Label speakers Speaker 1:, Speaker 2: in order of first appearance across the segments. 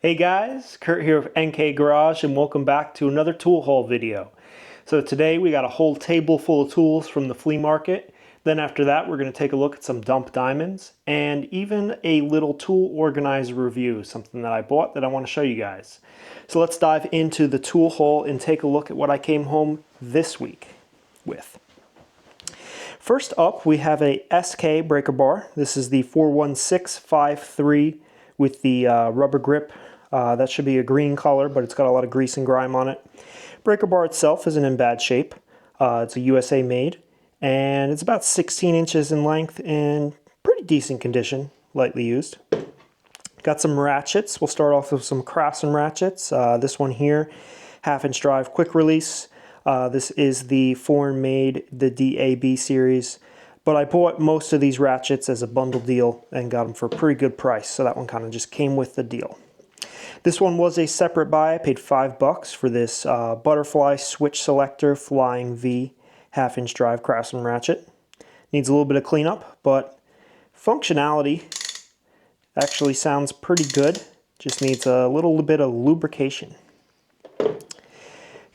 Speaker 1: Hey guys, Kurt here with NK Garage and welcome back to another tool haul video. So today we got a whole table full of tools from the flea market. Then after that we're going to take a look at some dump diamonds and even a little tool organizer review, something that I bought that I want to show you guys. So let's dive into the tool haul and take a look at what I came home this week with. First up we have a SK breaker bar. This is the 41653 with the rubber grip. That should be a green color, but it's got a lot of grease and grime on it. Breaker bar itself isn't in bad shape. It's a USA made, and it's about 16 inches in length and pretty decent condition, lightly used. Got some ratchets. We'll start off with some Craftsman ratchets. This one here, 1/2 inch drive quick release. This is the foreign made, the DAB series. But I bought most of these ratchets as a bundle deal and got them for a pretty good price, so that one kind of just came with the deal. This one was a separate buy. I paid $5 for this butterfly switch selector Flying V 1/2 inch drive Craftsman ratchet. Needs a little bit of cleanup, but functionality actually sounds pretty good. Just needs a little bit of lubrication.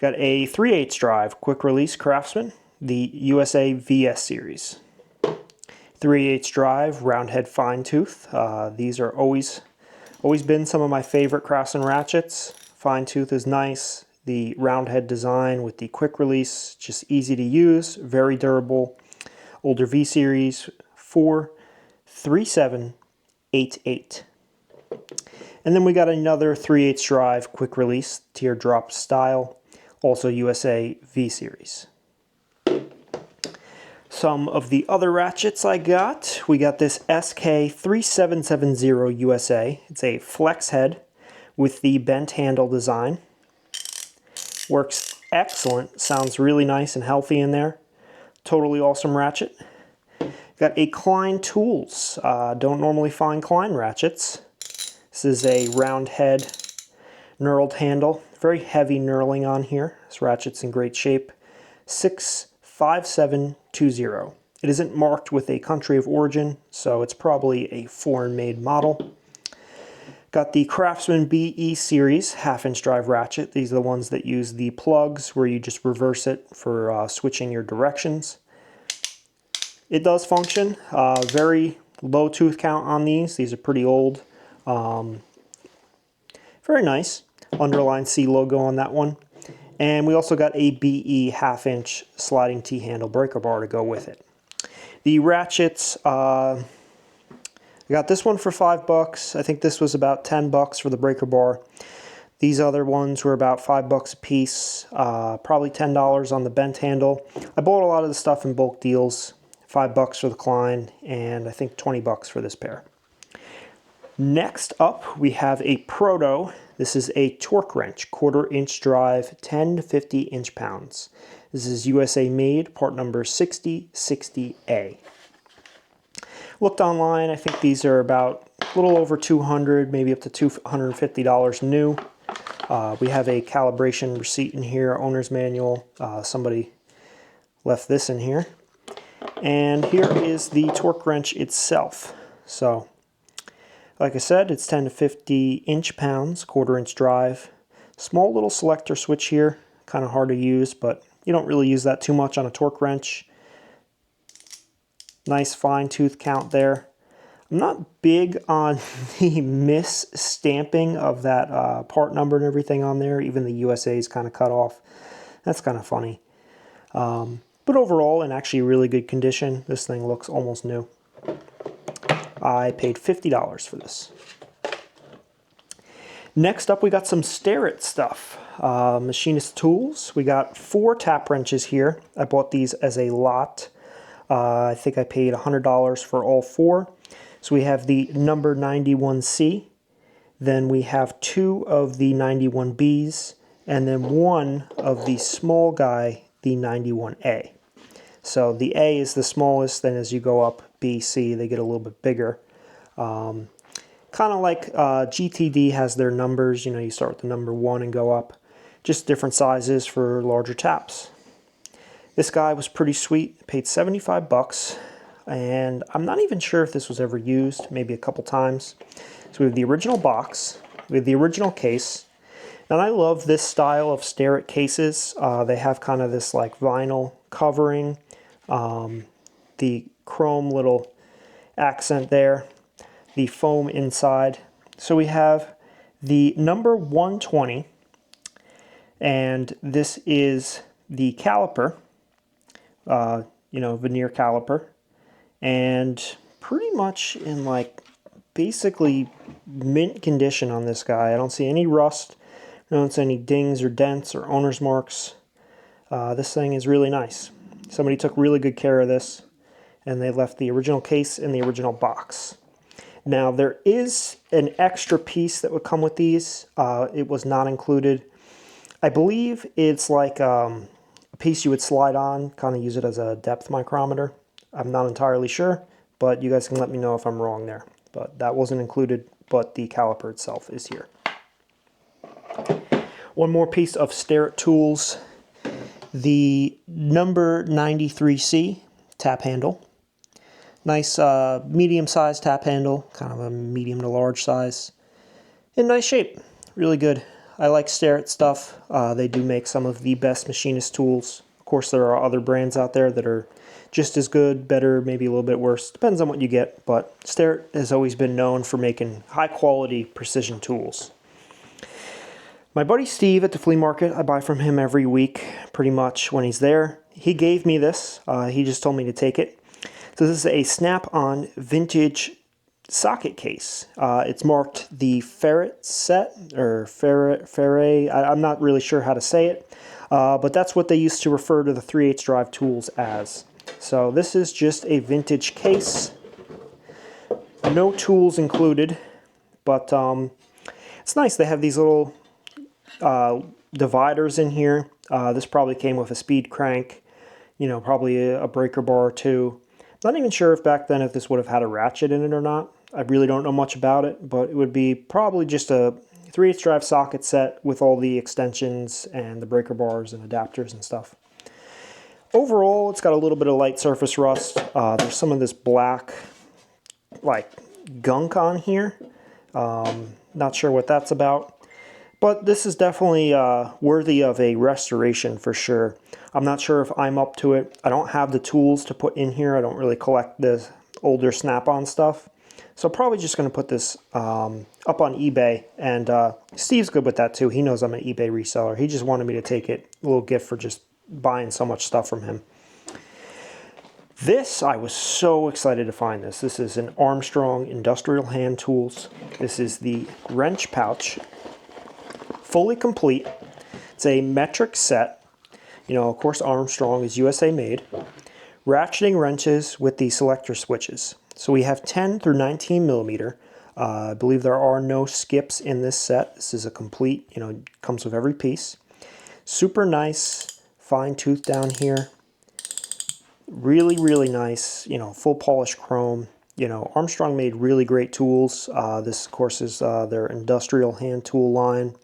Speaker 1: Got a 3/8 drive quick release Craftsman, the USA VS series. 3/8 drive round head fine tooth. These are always been some of my favorite Craftsman ratchets. Fine tooth is nice. The round head design with the quick release, just easy to use, very durable. Older V series 43788. And then we got another 3/8 drive quick release teardrop style, also USA V series. Some of the other ratchets I got, we got this SK3770 USA. It's a flex head with the bent handle design. Works excellent, sounds really nice and healthy in there. Totally awesome ratchet. Got a Klein Tools. Don't normally find Klein ratchets. This is a round head knurled handle. Very heavy knurling on here. This ratchet's in great shape. 65720. It isn't marked with a country of origin, so it's probably a foreign-made model. Got the Craftsman BE series 1/2 inch drive ratchet. These are the ones that use the plugs where you just reverse it for switching your directions. It does function. Very low tooth count on these. These are pretty old. Very nice. Underline C logo on that one. And we also got a BE 1/2 inch sliding T-handle breaker bar to go with it. The ratchets, I got this one for $5. I think this was about $10 for the breaker bar. These other ones were about $5 a piece, probably $10 on the bent handle. I bought a lot of the stuff in bulk deals, $5 for the Klein, and I think $20 for this pair. Next up, we have a Proto. This is a torque wrench, 1/4 inch drive, 10 to 50 inch-pounds. This is USA made, part number 6060A. Looked online, I think these are about a little over $200, maybe up to $250 new. We have a calibration receipt in here, owner's manual. Somebody left this in here. And here is the torque wrench itself. So, like I said, it's 10 to 50 inch-pounds, 1/4 inch drive. Small little selector switch here, kind of hard to use, but you don't really use that too much on a torque wrench. Nice fine tooth count there. I'm not big on the mis-stamping of that part number and everything on there. Even the USA is kind of cut off. That's kind of funny. But overall, in actually really good condition. This thing looks almost new. I paid $50 for this. Next up, we got some Starrett stuff. Machinist tools. We got 4 tap wrenches here. I bought these as a lot. I think I paid $100 for all 4. So we have the number 91C. Then we have 2 of the 91Bs. And then 1 of the small guy, the 91A. So the A is the smallest, then as you go up B, C, they get a little bit bigger. Kind of like GTD has their numbers, you know, you start with the number 1 and go up. Just different sizes for larger taps. This guy was pretty sweet, paid $75, and I'm not even sure if this was ever used, maybe a couple times. So we have the original box, with the original case. And I love this style of Starrett cases. They have kind of this like vinyl covering, the chrome little accent there, the foam inside. So we have the number 120, and this is the caliper, veneer caliper, and pretty much in like basically mint condition on this guy. I don't see any rust. I don't see any dings or dents or owner's marks. This thing is really nice. Somebody took really good care of this, and they left the original case in the original box. Now there is an extra piece that would come with these. It was not included. I believe it's like a piece you would slide on, kind of use it as a depth micrometer. I'm not entirely sure, but you guys can let me know if I'm wrong there. But that wasn't included, but the caliper itself is here. One more piece of Starrett tools, the number 93C tap handle. Nice medium-sized tap handle, kind of a medium to large size. In nice shape, really good. I like Starrett stuff. They do make some of the best Machinist tools. Of course, there are other brands out there that are just as good, better, maybe a little bit worse. Depends on what you get, but Starrett has always been known for making high-quality precision tools. My buddy Steve at the flea market, I buy from him every week, pretty much when he's there. He gave me this. He just told me to take it. So this is a snap-on vintage socket case. It's marked the Ferret set, or Ferret. I'm not really sure how to say it, but that's what they used to refer to the 3/8 drive tools as. So this is just a vintage case. No tools included, but it's nice. They have these little dividers in here. This probably came with a speed crank, probably a breaker bar or two. Not even sure if back then if this would have had a ratchet in it or not. I really don't know much about it, but it would be probably just a 3/8 drive socket set with all the extensions and the breaker bars and adapters and stuff. Overall, it's got a little bit of light surface rust. There's some of this black, like, gunk on here. Not sure what that's about. But this is definitely worthy of a restoration for sure. I'm not sure if I'm up to it. I don't have the tools to put in here. I don't really collect the older snap-on stuff. So probably just going to put this up on eBay. And Steve's good with that too. He knows I'm an eBay reseller. He just wanted me to take it, a little gift for just buying so much stuff from him. This, I was so excited to find this. This is an Armstrong industrial hand tools. This is the wrench pouch. Fully complete. It's a metric set. Of course, Armstrong is USA made. Ratcheting wrenches with the selector switches. So we have 10 through 19 millimeter. I believe there are no skips in this set. This is a complete, comes with every piece. Super nice, fine tooth down here. Really, really nice, full polished chrome. Armstrong made really great tools. This, of course, is their industrial hand tool line.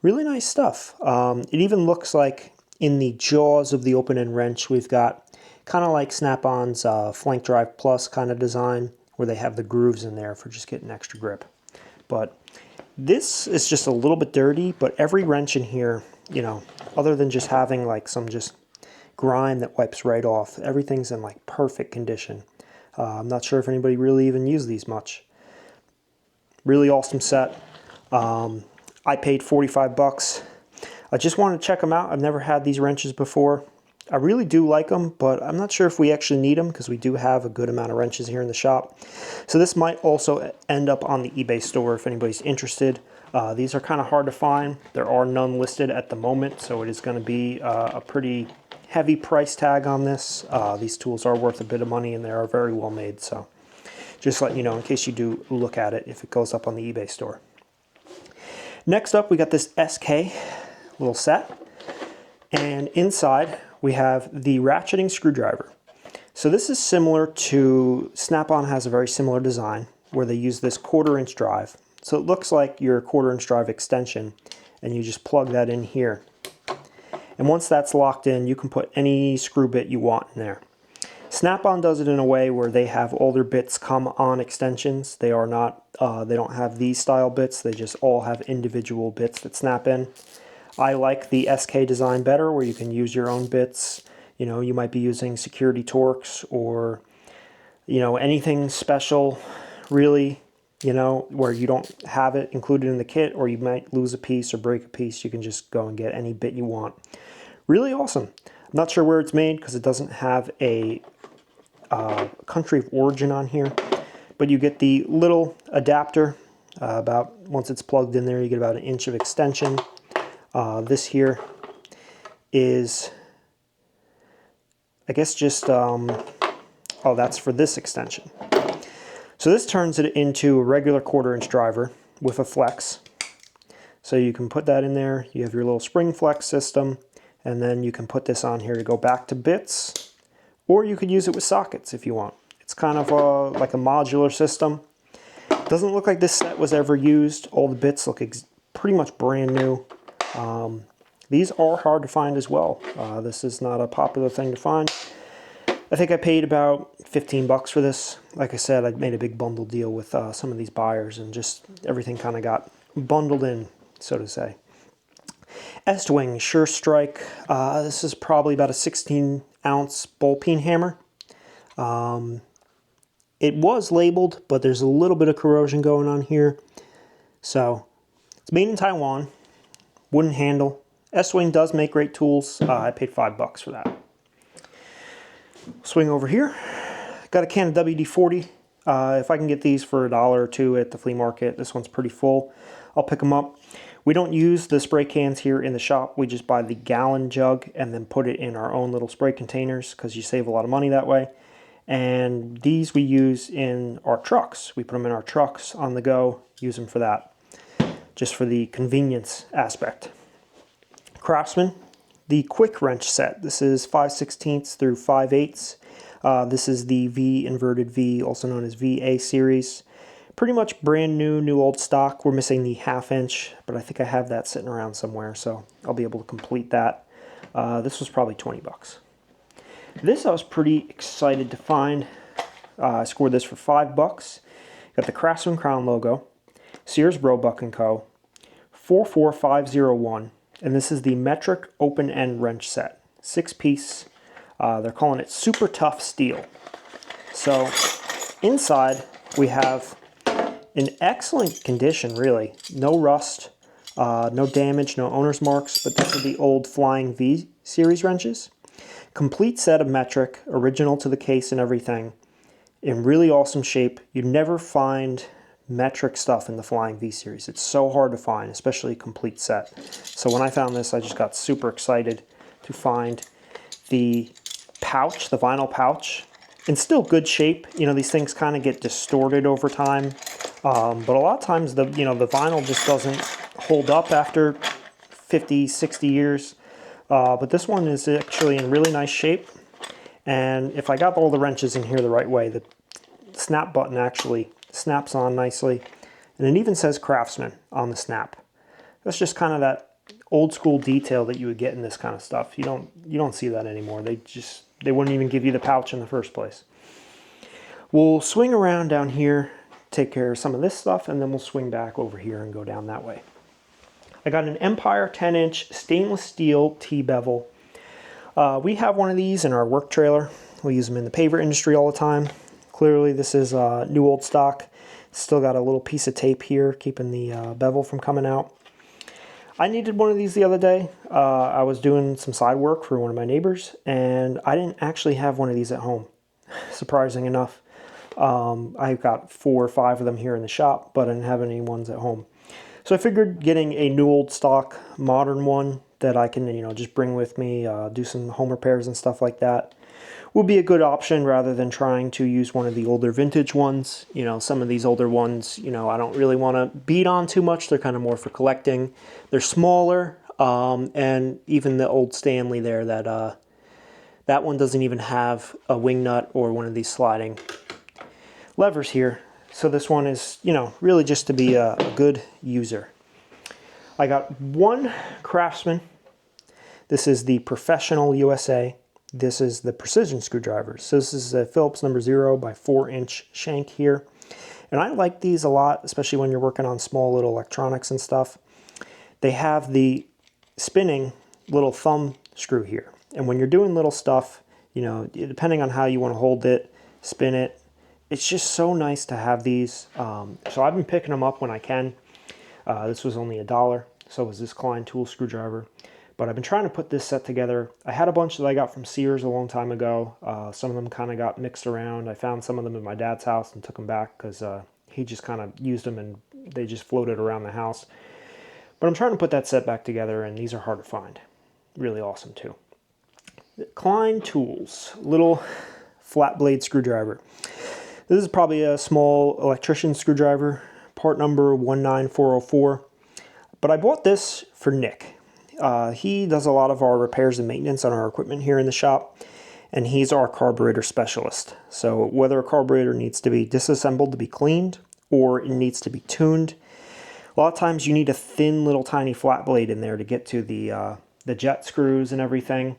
Speaker 1: Really nice stuff. It even looks like in the jaws of the open-end wrench, we've got kind of like Snap-on's Flank Drive Plus kind of design, where they have the grooves in there for just getting extra grip. But this is just a little bit dirty, but every wrench in here, other than just having like some just grime that wipes right off, everything's in like perfect condition. I'm not sure if anybody really even used these much. Really awesome set. I paid 45 bucks. I just wanted to check them out. I've never had these wrenches before. I really do like them, but I'm not sure if we actually need them because we do have a good amount of wrenches here in the shop. So this might also end up on the eBay store if anybody's interested. These are kind of hard to find. There are none listed at the moment, so it is going to be a pretty heavy price tag on this. These tools are worth a bit of money and they are very well made. So just let you know in case you do look at it if it goes up on the eBay store. Next up, we got this SK little set, and inside we have the ratcheting screwdriver. So this is similar to, Snap-on has a very similar design where they use this 1/4-inch drive. So it looks like your 1/4-inch drive extension, and you just plug that in here. And once that's locked in, you can put any screw bit you want in there. Snap-on does it in a way where they have all their bits come on extensions. They are not They don't have these style bits. They just all have individual bits that snap in. I like the SK design better, where you can use your own bits. You know, you might be using security Torx or, you know, anything special, really, you know, where you don't have it included in the kit, or you might lose a piece or break a piece. You can just go and get any bit you want. Really awesome. I'm not sure where it's made because it doesn't have a country of origin on here, but you get the little adapter. About once it's plugged in there, you get about 1 inch of extension. This here is, I guess, just, oh, that's for this extension. So this turns it into a regular 1/4 inch driver with a flex. So you can put that in there. You have your little spring flex system, and then you can put this on here to go back to bits, or you could use it with sockets if you want. It's kind of like a modular system. Doesn't look like this set was ever used. All the bits look pretty much brand new. These are hard to find as well. This is not a popular thing to find. I think I paid about 15 bucks for this. Like I said, I made a big bundle deal with some of these buyers, and just everything kind of got bundled in, so to say. Estwing Sure Strike. This is probably about a 16-ounce ball peen hammer. It was labeled, but there's a little bit of corrosion going on here. So it's made in Taiwan. Wooden handle. Estwing does make great tools. I paid 5 bucks for that. Swing over here. Got a can of WD-40. If I can get these for $1 or $2 at the flea market, this one's pretty full, I'll pick them up. We don't use the spray cans here in the shop. We just buy the gallon jug and then put it in our own little spray containers, because you save a lot of money that way. And these we use in our trucks. We put them in our trucks on the go, use them for that, just for the convenience aspect. Craftsman, the quick wrench set. This is 5/16 through 5/8. This is the V inverted V, also known as VA series. Pretty much brand new old stock. We're missing the 1/2 inch, but I think I have that sitting around somewhere, so I'll be able to complete that. This was probably 20 bucks. This I was pretty excited to find. I scored this for 5 bucks. Got the Craftsman Crown logo, Sears Roebuck & Co., 44501, and this is the metric open-end wrench set. 6-piece. They're calling it Super Tough Steel. So inside we have in excellent condition, really. No rust, no damage, no owner's marks, but these are the old Flying V series wrenches. Complete set of metric, original to the case and everything, in really awesome shape. You never find metric stuff in the Flying V series. It's so hard to find, especially a complete set. So when I found this, I just got super excited to find the pouch, the vinyl pouch, in still good shape. You know, these things kind of get distorted over time, but a lot of times the vinyl just doesn't hold up after 50, 60 years. But this one is actually in really nice shape, and if I got all the wrenches in here the right way, the snap button actually snaps on nicely, and it even says Craftsman on the snap. That's just kind of that old school detail that you would get in this kind of stuff. You don't see that anymore. They wouldn't even give you the pouch in the first place. We'll swing around down here, take care of some of this stuff, and then we'll swing back over here and go down that way. I got an Empire 10-inch stainless steel T-bevel. We have one of these in our work trailer. We use them in the paver industry all the time. Clearly this is new old stock. Still got a little piece of tape here keeping the bevel from coming out. I needed one of these the other day. I was doing some side work for one of my neighbors, and I didn't actually have one of these at home, surprising enough. I've got 4 or 5 of them here in the shop, but I didn't have any ones at home. So I figured getting a new old stock modern one that I can, just bring with me, do some home repairs and stuff like that, would be a good option rather than trying to use one of the older vintage ones. Some of these older ones, I don't really want to beat on too much. They're kind of more for collecting. They're smaller, and even the old Stanley there, that one doesn't even have a wing nut or one of these sliding levers here. So this one is, really just to be a good user. I got one Craftsman. This is the Professional USA. This is the precision screwdriver. So this is a Phillips number 0 by 4-inch shank here. And I like these a lot, especially when you're working on small little electronics and stuff. They have the spinning little thumb screw here. And when you're doing little stuff, you know, depending on how you want to hold it, spin it, it's just so nice to have these. So I've been picking them up when I can. This was only $1. So was this Klein tool screwdriver. But I've been trying to put this set together. I had a bunch that I got from Sears a long time ago. Some of them kind of got mixed around. I found some of them in my dad's house and took them back because he just kind of used them and they just floated around the house. But I'm trying to put that set back together, and these are hard to find. Really awesome too. Klein Tools, little flat blade screwdriver. This is probably a small electrician screwdriver, part number 19404. But I bought this for Nick. He does a lot of our repairs and maintenance on our equipment here in the shop, and he's our carburetor specialist. So whether a carburetor needs to be disassembled to be cleaned or it needs to be tuned, a lot of times you need a thin little tiny flat blade in there to get to the jet screws and everything.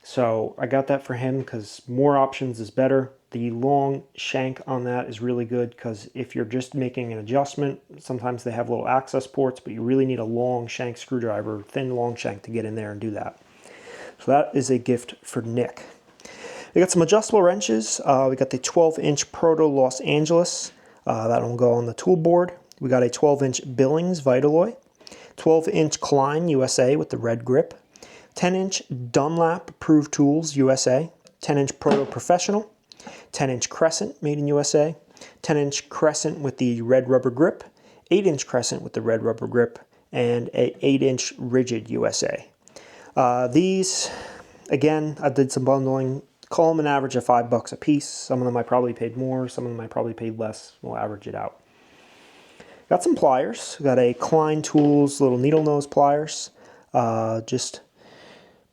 Speaker 1: So I got that for him because more options is better. The long shank on that is really good because if you're just making an adjustment, sometimes they have little access ports, but you really need a long shank screwdriver, thin long shank to get in there and do that. So that is a gift for Nick. We got some adjustable wrenches. We got the 12-inch Proto Los Angeles. That'll go on the tool board. We got a 12-inch Billings Vitaloy, 12-inch Klein USA with the red grip, 10-inch Dunlap Approved Tools USA, 10-inch Proto Professional, 10-inch Crescent made in USA, 10-inch Crescent with the red rubber grip, 8-inch Crescent with the red rubber grip, and a 8-inch Rigid USA. These, again, I did some bundling. Call them an average of $5 a piece. Some of them I probably paid more, some of them I probably paid less. We'll average it out. Got some pliers. Got a Klein Tools little needle nose pliers. Just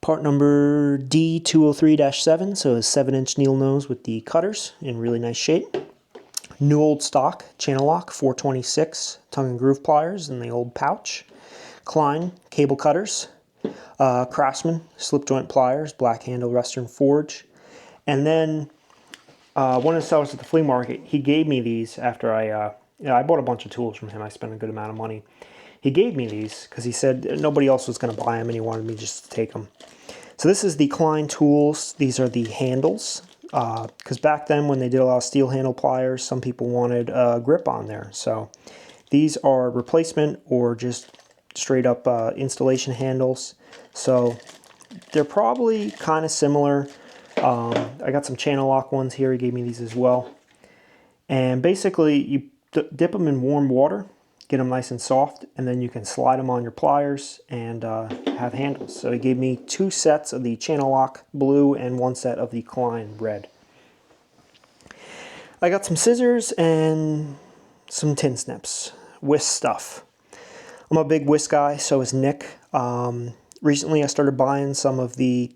Speaker 1: part number D203-7, so a 7-inch needle nose with the cutters in really nice shape. New old stock channel lock 426 tongue and groove pliers in the old pouch. Klein cable cutters. Craftsman slip joint pliers, black handle Western forge. And then one of the sellers at the flea market, he gave me these after I bought a bunch of tools from him. I spent a good amount of money. He gave me these because he said nobody else was going to buy them and he wanted me just to take them. So this is the Klein Tools. These are the handles. Because back then when they did a lot of steel handle pliers, some people wanted a grip on there. So these are replacement or just straight up installation handles. So they're probably kind of similar. I got some channel lock ones here. He gave me these as well. And basically you dip them in warm water, get them nice and soft, and then you can slide them on your pliers and have handles. So he gave me 2 sets of the channel lock blue and 1 set of the Klein red. I got some scissors and some tin snips, whisk stuff. I'm a big whisk guy, so is Nick. Recently I started buying some of the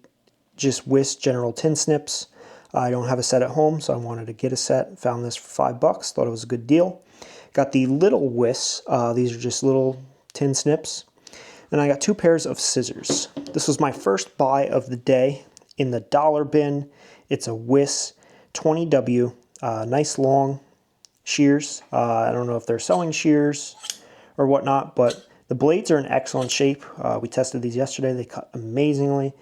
Speaker 1: just whisk general tin snips. I don't have a set at home, so I wanted to get a set. Found this for $5, thought it was a good deal. Got the little whisks. These are just little tin snips. And I got 2 pairs of scissors. This was my first buy of the day in the dollar bin. It's a Wiss 20W, nice long shears. I don't know if they're sewing shears or whatnot, but the blades are in excellent shape. We tested these yesterday. They cut amazingly.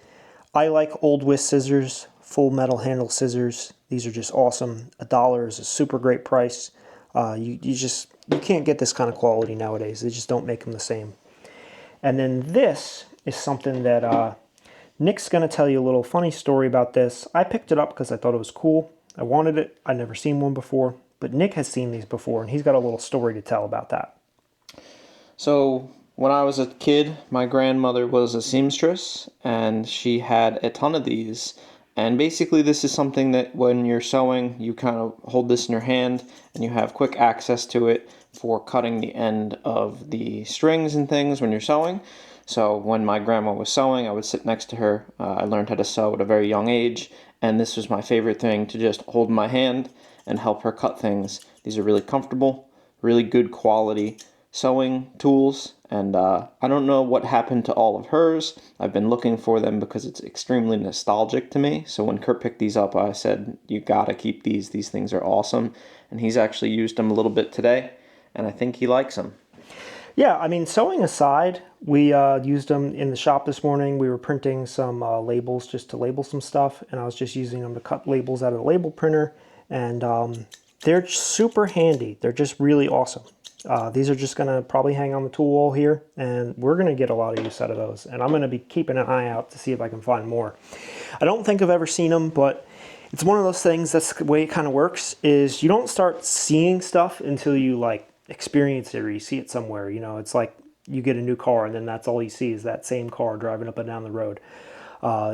Speaker 1: I like old Wiss scissors, full metal handle scissors. These are just awesome. $1 is a super great price. You can't get this kind of quality nowadays. They just don't make them the same. And then this is something that Nick's going to tell you a little funny story about this. I picked it up because I thought it was cool. I wanted it. I'd never seen one before. But Nick has seen these before, and he's got a little story to tell about that.
Speaker 2: So when I was a kid, my grandmother was a seamstress, and she had a ton of these. And basically this is something that when you're sewing, you kind of hold this in your hand, and you have quick access to it for cutting the end of the strings and things when you're sewing. So when my grandma was sewing, I would sit next to her. I learned how to sew at a very young age, and this was my favorite thing, to just hold in my hand and help her cut things. These are really comfortable, really good quality, sewing tools, and I don't know what happened to all of hers. I've been looking for them because it's extremely nostalgic to me. So when Kurt picked these up, I said, you gotta keep these. These things are awesome. And he's actually used them a little bit today, and I think he likes them.
Speaker 1: Yeah, I mean, sewing aside, we used them in the shop this morning. We were printing some labels just to label some stuff, and I was just using them to cut labels out of the label printer, and they're super handy. They're just really awesome. These are just going to probably hang on the tool wall here, and we're going to get a lot of use out of those, and I'm going to be keeping an eye out to see if I can find more. I don't think I've ever seen them, but it's one of those things, that's the way it kind of works, is you don't start seeing stuff until you like experience it or you see it somewhere. You know, it's like you get a new car and then that's all you see is that same car driving up and down the road.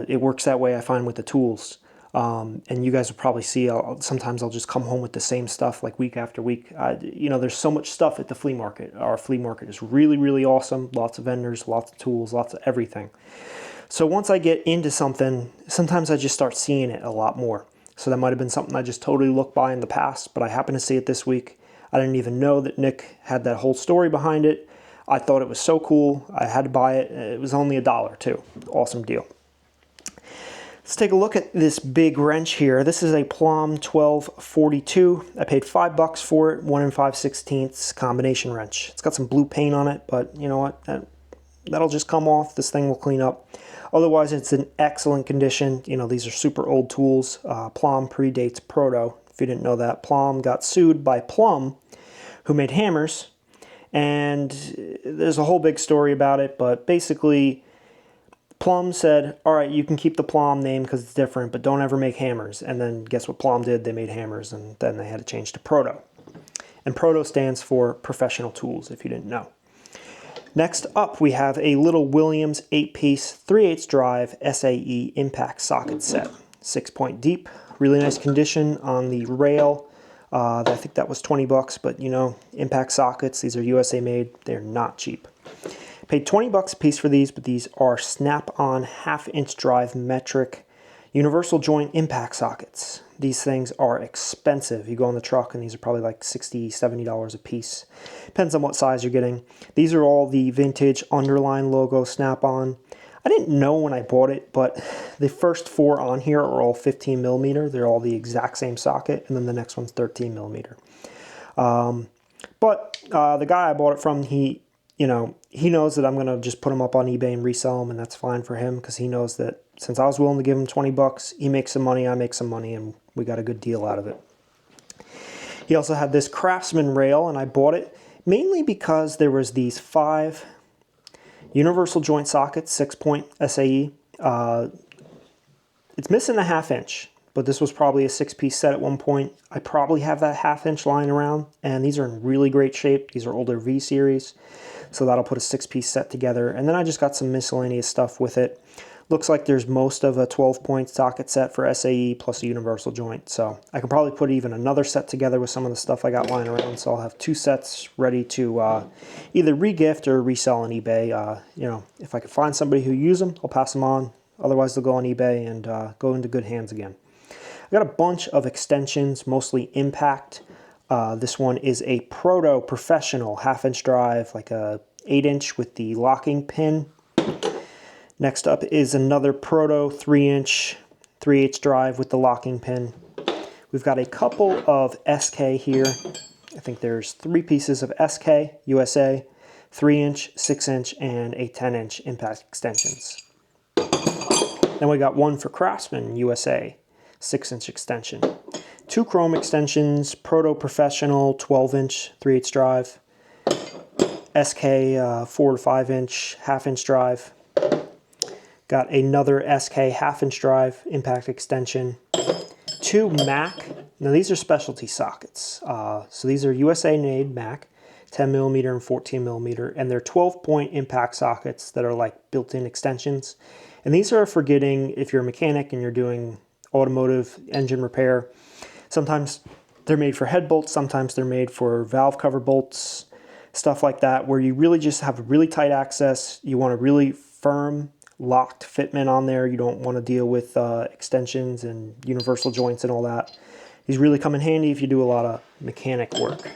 Speaker 1: It works that way, I find, with the tools. And you guys will probably see, sometimes I'll just come home with the same stuff like week after week. You know, there's so much stuff at the flea market. Our flea market is really, really awesome. Lots of vendors, lots of tools, lots of everything. So once I get into something, sometimes I just start seeing it a lot more. So that might have been something I just totally looked by in the past, but I happened to see it this week. I didn't even know that Nick had that whole story behind it. I thought it was so cool. I had to buy it. It was only $1 too. Awesome deal. Let's take a look at this big wrench here. This is a Plum 1242. I paid $5 for it, 1 5/16 combination wrench. It's got some blue paint on it, but you know what? That'll just come off. This thing will clean up. Otherwise, it's in excellent condition. You know, these are super old tools. Plum predates Proto. If you didn't know that, Plum got sued by Plum, who made hammers, and there's a whole big story about it, but basically Plum said, all right, you can keep the Plum name because it's different, but don't ever make hammers. And then guess what Plum did? They made hammers, and then they had to change to Proto. And Proto stands for professional tools, if you didn't know. Next up, we have a little Williams 8-piece 3/8 drive SAE impact socket set. 6-point deep, really nice condition on the rail. I think that was $20, but you know, impact sockets, these are USA made. They're not cheap. Paid $20 a piece for these, but these are snap-on 1/2-inch drive metric universal joint impact sockets. These things are expensive. You go on the truck and these are probably like $60, $70 a piece. Depends on what size you're getting. These are all the vintage underline logo snap-on. I didn't know when I bought it, but the first 4 on here are all 15 millimeter. They're all the exact same socket, and then the next one's 13 millimeter. But the guy I bought it from, he knows that I'm going to just put them up on eBay and resell them, and that's fine for him because he knows that since I was willing to give him $20, he makes some money, I make some money, and we got a good deal out of it. He also had this Craftsman rail, and I bought it mainly because there was these 5 universal joint sockets, 6-point SAE. It's missing a 1/2-inch, but this was probably a 6-piece set at one point. I probably have that 1/2-inch lying around, and these are in really great shape. These are older V series, so that'll put a 6-piece set together. And then I just got some miscellaneous stuff with it. Looks like there's most of a 12-point socket set for SAE plus a universal joint. So I can probably put even another set together with some of the stuff I got lying around. So I'll have 2 sets ready to either re-gift or resell on eBay. You know, if I could find somebody who uses them, I'll pass them on. Otherwise, they'll go on eBay and go into good hands again. I got a bunch of extensions, mostly impact. This one is a Proto Professional 1/2-inch drive, like a 8-inch with the locking pin. Next up is another Proto 3-inch 3/8 drive with the locking pin. We've got a couple of SK here. I think there's 3 pieces of SK USA, 3-inch, 6-inch, and a 10-inch impact extensions. Then we got one for Craftsman USA, 6-inch extension. 2 chrome extensions, Proto Professional 12-inch 3/8 drive, SK 4 to 5-inch 1/2-inch drive. Got another SK 1/2-inch drive impact extension. 2 Mac. Now these are specialty sockets. So these are USA made Mac, 10 millimeter and 14 millimeter, and they're 12-point impact sockets that are like built-in extensions. And these are for getting, if you're a mechanic and you're doing automotive engine repair, sometimes they're made for head bolts, sometimes they're made for valve cover bolts, stuff like that, where you really just have really tight access. You want a really firm, locked fitment on there. You don't want to deal with extensions and universal joints and all that. These really come in handy if you do a lot of mechanic work.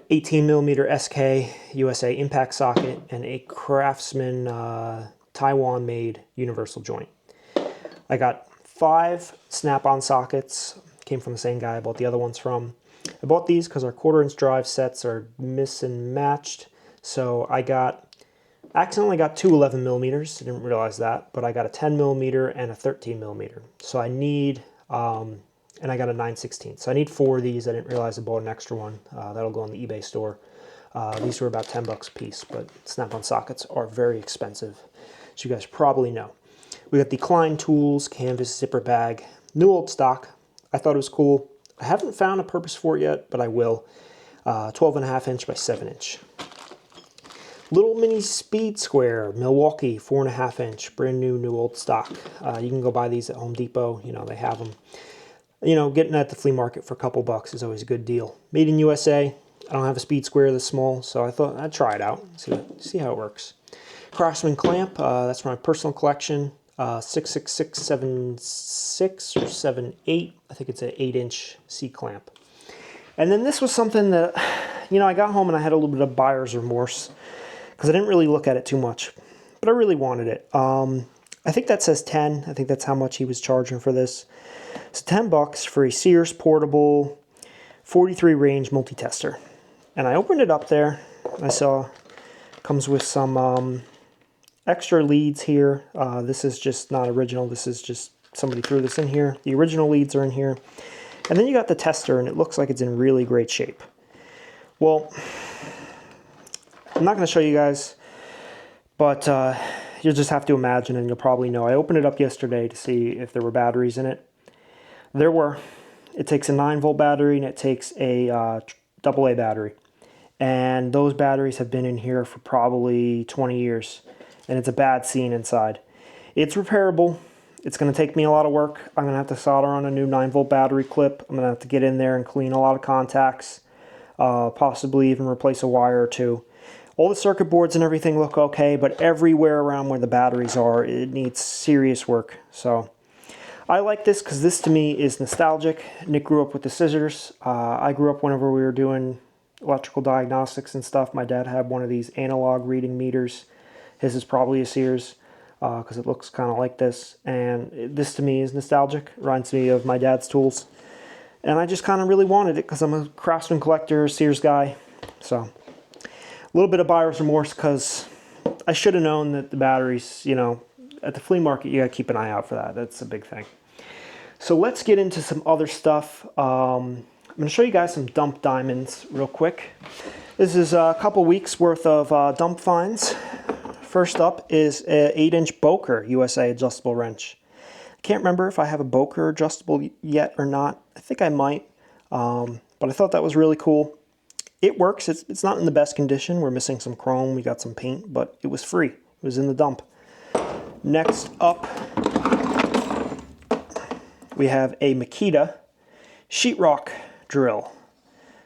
Speaker 1: 18mm SK USA impact socket, and a Craftsman Taiwan-made universal joint. I got 5 snap-on sockets, came from the same guy I bought the other ones from. I bought these because our 1/4" drive sets are mix and matched, so I accidentally got 2 11mm, I didn't realize that, but I got a 10mm and a 13mm. So I need, and I got a 9/16. So I need 4 of these. I didn't realize I bought an extra one. That'll go on the eBay store. These were about $10 a piece, but snap-on sockets are very expensive, as you guys probably know. We got the Klein Tools canvas zipper bag, new old stock. I thought it was cool. I haven't found a purpose for it yet, but I will. 12.5 inch by 7 inch. Little mini speed square, Milwaukee, 4.5 inch, brand new, new old stock. You can go buy these at Home Depot. You know, they have them. You know, getting at the flea market for a couple bucks is always a good deal. Made in USA. I don't have a speed square this small, so I thought I'd try it out, see how it works. Craftsman clamp, that's for my personal collection. 66676 or 78. I think it's an 8-inch C clamp. And then this was something that, you know, I got home and I had a little bit of buyer's remorse because I didn't really look at it too much, but I really wanted it. I think that says 10. I think that's how much he was charging for this. It's $10 for a Sears portable 43 range multi-tester. And I opened it up there. I saw it comes with some extra leads here. This is just not original. This is just somebody threw this in here. The original leads are in here. And then you got the tester, and it looks like it's in really great shape. Well, I'm not going to show you guys, but you'll just have to imagine, and you'll probably know. I opened it up yesterday to see if there were batteries in it. There were. It takes a 9-volt battery, and it takes a AA battery. And those batteries have been in here for probably 20 years. And it's a bad scene inside. It's repairable. It's going to take me a lot of work. I'm going to have to solder on a new 9-volt battery clip. I'm going to have to get in there and clean a lot of contacts. Possibly even replace a wire or two. All the circuit boards and everything look okay, but everywhere around where the batteries are, it needs serious work. So I like this because this to me is nostalgic. Nick grew up with the scissors. I grew up whenever we were doing electrical diagnostics and stuff. My dad had one of these analog reading meters. His is probably a Sears because it looks kind of like this. And this to me is nostalgic. Reminds me of my dad's tools. And I just kind of really wanted it because I'm a Craftsman collector, Sears guy. So a little bit of buyer's remorse because I should have known that the batteries, you know, at the flea market, you got to keep an eye out for that. That's a big thing. So let's get into some other stuff. I'm going to show you guys some dump diamonds real quick. This is a couple weeks worth of dump finds. First up is an 8-inch Boker USA adjustable wrench. I can't remember if I have a Boker adjustable yet or not. I think I might, but I thought that was really cool. It works. It's not in the best condition. We're missing some chrome. We got some paint, but it was free. It was in the dump. Next up, we have a Makita sheetrock drill.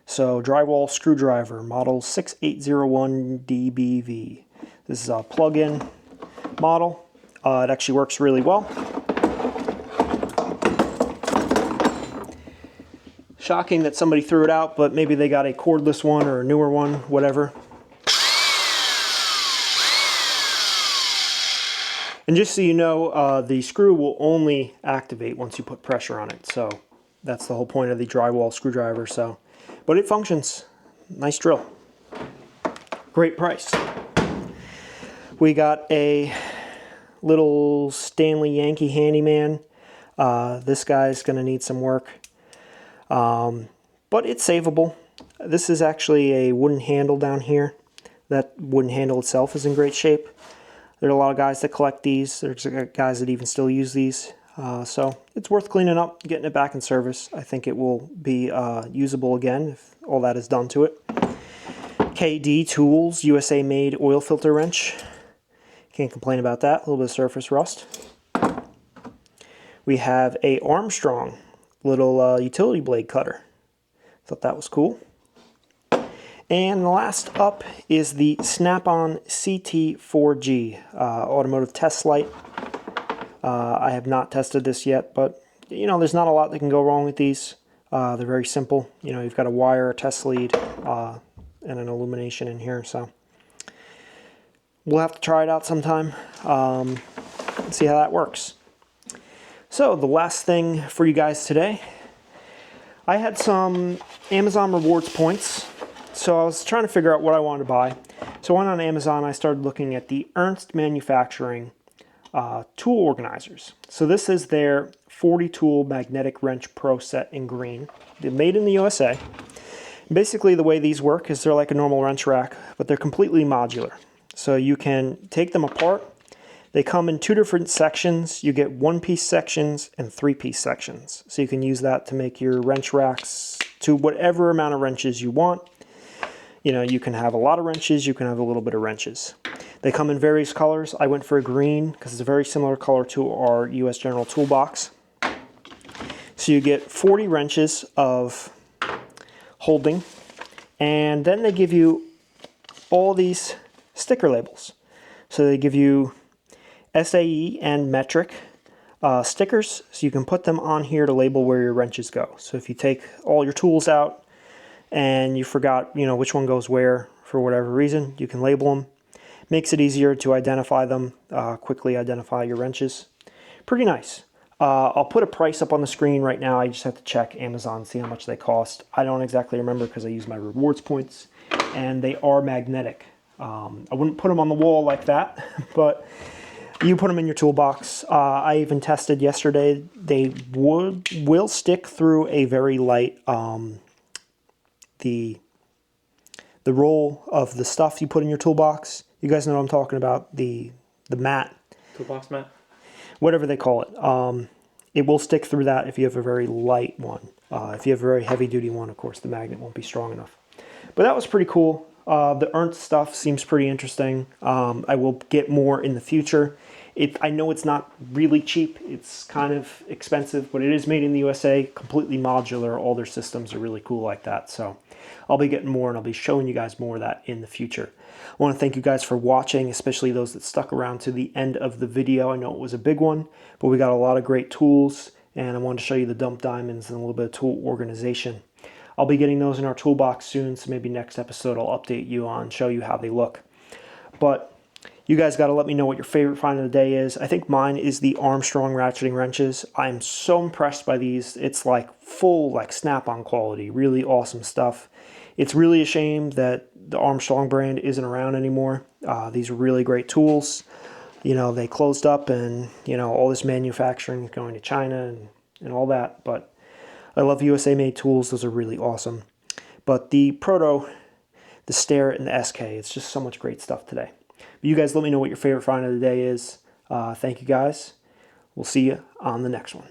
Speaker 1: So drywall screwdriver, model 6801DBV. This is a plug-in model. It actually works really well. Shocking that somebody threw it out, but maybe they got a cordless one or a newer one, whatever. And just so you know, the screw will only activate once you put pressure on it. So that's the whole point of the drywall screwdriver. So, but it functions. Nice drill. Great price. We got a little Stanley Yankee handyman. This guy's going to need some work. But it's savable. This is actually a wooden handle down here. That wooden handle itself is in great shape. There are a lot of guys that collect these. There's guys that even still use these. So it's worth cleaning up, getting it back in service. I think it will be usable again if all that is done to it. KD Tools, USA made oil filter wrench. Can't complain about that. A little bit of surface rust. We have a Armstrong little utility blade cutter. Thought that was cool. And last up is the Snap-on CT4G automotive test light. I have not tested this yet, but you know, there's not a lot that can go wrong with these. They're very simple. You know, you've got a wire, a test lead, and an illumination in here. So we'll have to try it out sometime and see how that works. So the last thing for you guys today, I had some Amazon rewards points. So I was trying to figure out what I wanted to buy. So I went on Amazon, I started looking at the Ernst Manufacturing tool organizers. So this is their 40 tool magnetic wrench pro set in green. They're made in the USA. Basically the way these work is they're like a normal wrench rack, but they're completely modular. So you can take them apart. They come in 2 different sections. You get 1-piece sections and 3-piece sections. So you can use that to make your wrench racks to whatever amount of wrenches you want. You know, you can have a lot of wrenches, you can have a little bit of wrenches. They come in various colors. I went for a green because it's a very similar color to our US General Toolbox. So you get 40 wrenches of holding, and then they give you all these sticker labels. So they give you SAE and metric stickers, so you can put them on here to label where your wrenches go. So if you take all your tools out and you forgot, you know, which one goes where for whatever reason, you can label them. Makes it easier to identify them, quickly identify your wrenches. Pretty nice. I'll put a price up on the screen right now. I just have to check Amazon, see how much they cost. I don't exactly remember because I use my rewards points, and they are magnetic. I wouldn't put them on the wall like that, but you put them in your toolbox. I even tested yesterday. They will stick through a very light, the roll of the stuff you put in your toolbox. You guys know what I'm talking about, the mat.
Speaker 2: Toolbox mat?
Speaker 1: Whatever they call it. It will stick through that if you have a very light one. If you have a very heavy duty one, of course, the magnet won't be strong enough. But that was pretty cool. The Ernst stuff seems pretty interesting. I will get more in the future. I know it's not really cheap. It's kind of expensive, but it is made in the USA, completely modular. All their systems are really cool like that. So I'll be getting more, and I'll be showing you guys more of that in the future. I want to thank you guys for watching, especially those that stuck around to the end of the video. I know it was a big one, but we got a lot of great tools, and I wanted to show you the dump diamonds and a little bit of tool organization. I'll be getting those in our toolbox soon, so maybe next episode I'll update you on, show you how they look. But you guys got to let me know what your favorite find of the day is. I think mine is the Armstrong ratcheting wrenches. I'm so impressed by these. It's like full, like snap-on quality, really awesome stuff. It's really a shame that the Armstrong brand isn't around anymore. These are really great tools. You know, they closed up, and, you know, all this manufacturing is going to China and all that. But I love USA made tools. Those are really awesome. But the Proto, the Starrett, and the SK, it's just so much great stuff today. But you guys let me know what your favorite find of the day is. Thank you guys. We'll see you on the next one.